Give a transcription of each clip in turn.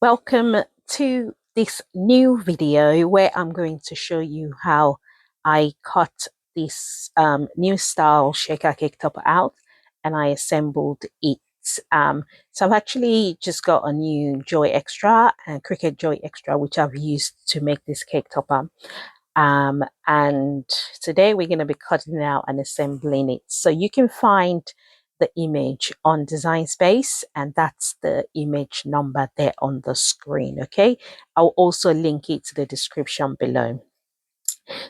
Welcome to this new video where I'm going to show you how I cut this new style shaker cake topper out and I assembled it. So I've actually just got a new Joy Extra and Cricut Joy Extra, which I've used to make this cake topper. And today we're going to be cutting it out and assembling it. So you can find the image on Design Space, and that's the image number there on the screen. Okay, I'll also link it to the description below.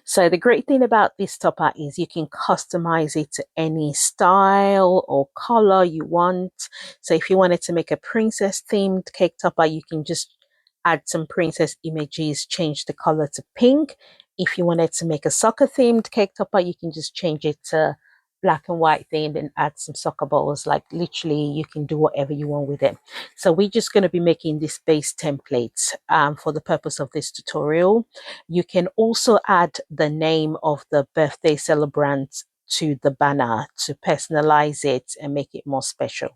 So the great thing about this topper is you can customize it to any style or color you want. So if you wanted to make a princess themed cake topper, you can just add some princess images, change the color to pink. If you wanted to make a soccer themed cake topper, you can just change it to black and white themed and add some soccer balls. Like literally you can do whatever you want with it. So we're just going to be making this base template for the purpose of this tutorial. You can also add the name of the birthday celebrant to the banner to personalize it and make it more special.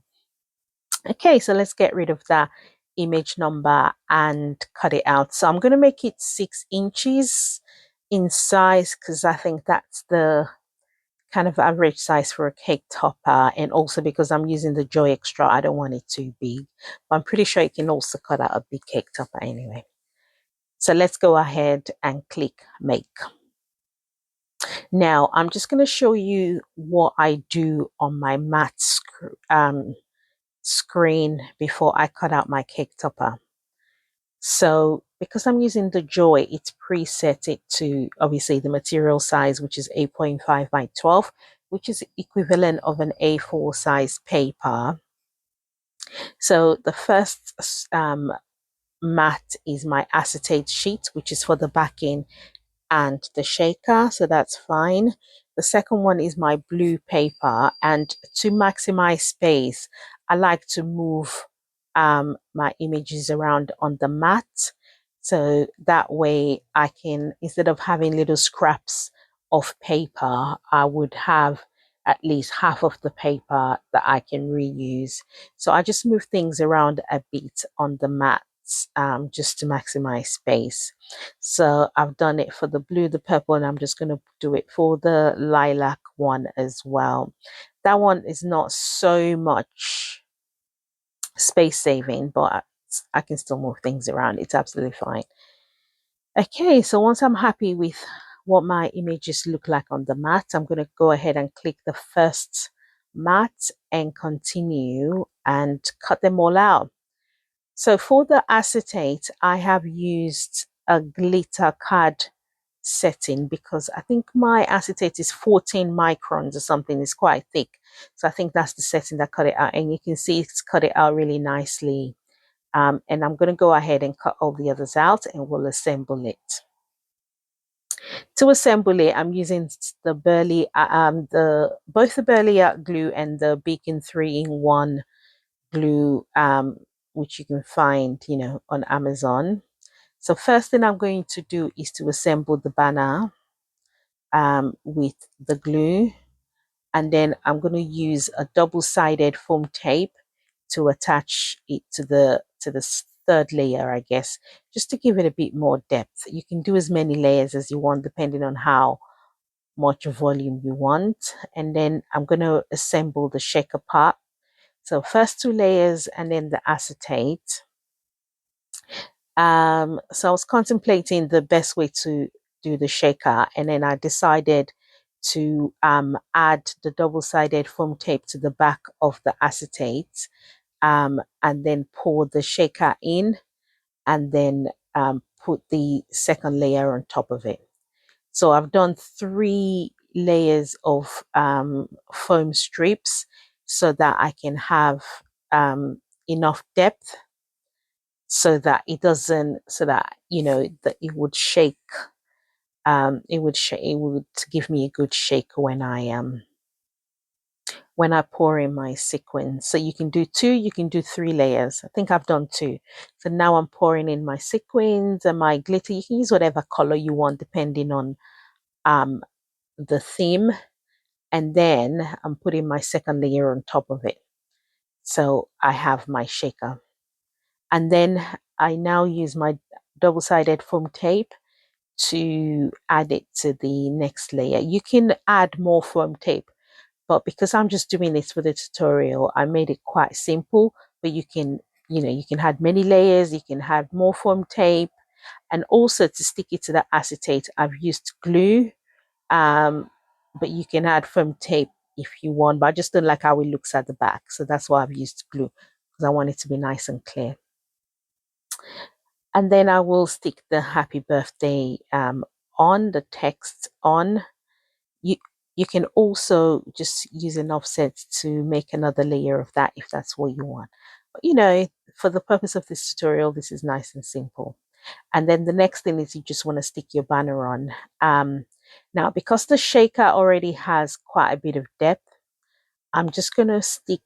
Okay, so let's get rid of that image number and cut it out. So I'm going to make it 6 inches in size because I think that's the kind of average size for a cake topper, and also because I'm using the Joy Extra, I don't want it too big, but I'm pretty sure you can also cut out a big cake topper anyway. So let's go ahead and click make. Now I'm just going to show you what I do on my matte screen before I cut out my cake topper. So because I'm using the Joy, it's preset it to obviously the material size, which is 8.5 by 12, which is equivalent of an A4 size paper. So the first matte is my acetate sheet, which is for the backing and the shaker, so that's fine. The second one is my blue paper, and to maximize space I like to move my images around on the mat, so that way I can, instead of having little scraps of paper, I would have at least half of the paper that I can reuse. So I just move things around a bit on the mat just to maximize space. So I've done it for the blue, the purple, and I'm just going to do it for the lilac one as well. That one is not so much space saving, but I can still move things around. It's absolutely fine. Okay, so once I'm happy with what my images look like on the mat, I'm going to go ahead and click the first mat and continue and cut them all out. So for the acetate, I have used a glitter card setting because I think my acetate is 14 microns or something. It's quite thick. So I think that's the setting that cut it out. And you can see it's cut it out really nicely. And I'm going to go ahead and cut all the others out and we'll assemble it. To assemble it, I'm using the Burley, both the Burley Art glue and the Beacon 3-in-1 glue, which you can find, on Amazon. So first thing I'm going to do is to assemble the banner with the glue, and then I'm going to use a double-sided foam tape to attach it to the third layer, I guess, just to give it a bit more depth. You can do as many layers as you want depending on how much volume you want. And then I'm going to assemble the shaker part. So first 2 layers and then the acetate. So I was contemplating the best way to do the shaker, and then I decided to add the double-sided foam tape to the back of the acetate, and then pour the shaker in, and then put the second layer on top of it. So I've done 3 layers of foam strips so that I can have enough depth so that it doesn't, so that that it would shake. It would give me a good shake when I pour in my sequins. So you can do 2, you can do 3 layers. I think I've done 2. So now I'm pouring in my sequins and my glitter. You can use whatever color you want depending on the theme, and then I'm putting my second layer on top of it. So I have my shaker. And then I now use my double-sided foam tape to add it to the next layer. You can add more foam tape, but because I'm just doing this for the tutorial, I made it quite simple. But you can, you can add many layers, you can add more foam tape, and also to stick it to the acetate, I've used glue. But you can add foam tape if you want, but I just don't like how it looks at the back. So that's why I've used glue, because I want it to be nice and clear. And then I will stick the happy birthday on, the text on. You you can also just use an offset to make another layer of that if that's what you want. But for the purpose of this tutorial, this is nice and simple. And then the next thing is you just want to stick your banner on. Now, because the shaker already has quite a bit of depth, I'm just going to stick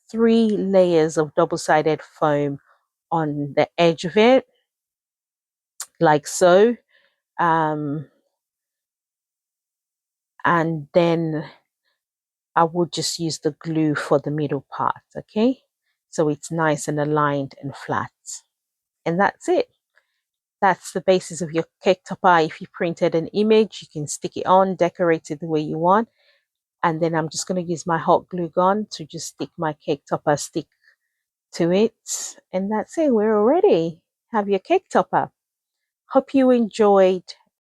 3 layers of double-sided foam on the edge of it, like so. And then I would just use the glue for the middle part, okay? So it's nice and aligned and flat. And that's it. That's the basis of your cake topper. If you printed an image, you can stick it on, decorate it the way you want. And then I'm just going to use my hot glue gun to just stick my cake topper stick to it. And that's it. We're all ready. Have your cake topper. Hope you enjoyed